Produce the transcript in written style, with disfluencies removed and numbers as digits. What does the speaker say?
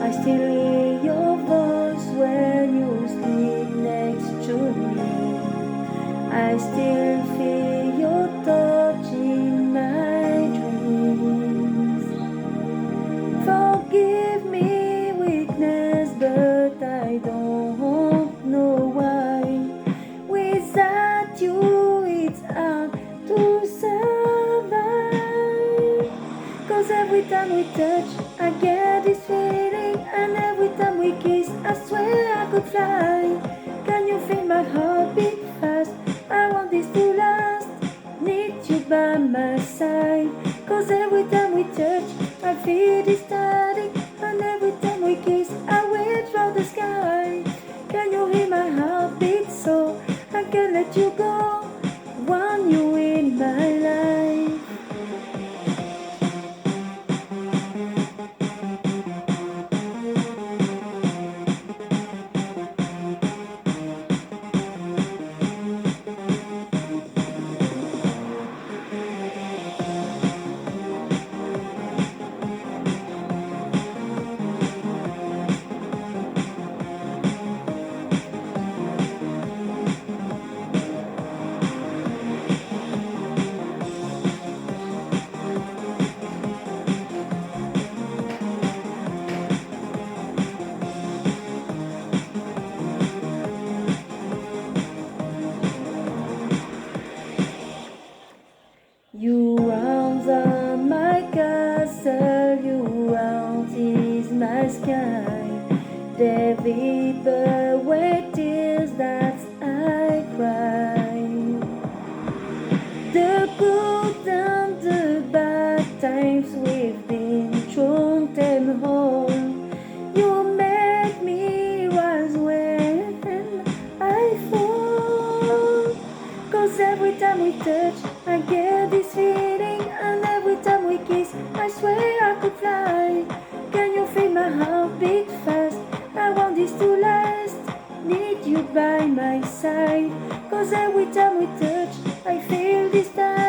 I still hear your voice when you sleep next to me. I still feel your touch in my dreams. Forgive me weakness, but I don't know why. Without you, it's hard to survive. 'Cause every time we touch, I get this feeling, and every time we kiss, I swear I could fly. Can you feel my heart beat fast? I want this to last. Need you by my side. 'Cause every time we touch, I feel this static, and every time we kiss, I reach for the sky. Can you hear my heart beat so I can't let you go? Want you in my life. Your arms are my castle, your arms is my sky. The vapor where tears that I cry. The good and the bad times we've been thrown them home. You make me rise when I fall. 'Cause every time we touch, I get this feeling, and every time we kiss, I swear I could fly. Can you feel my heart beat fast? I want this to last. Need you by my side. 'Cause every time we touch, I feel this time.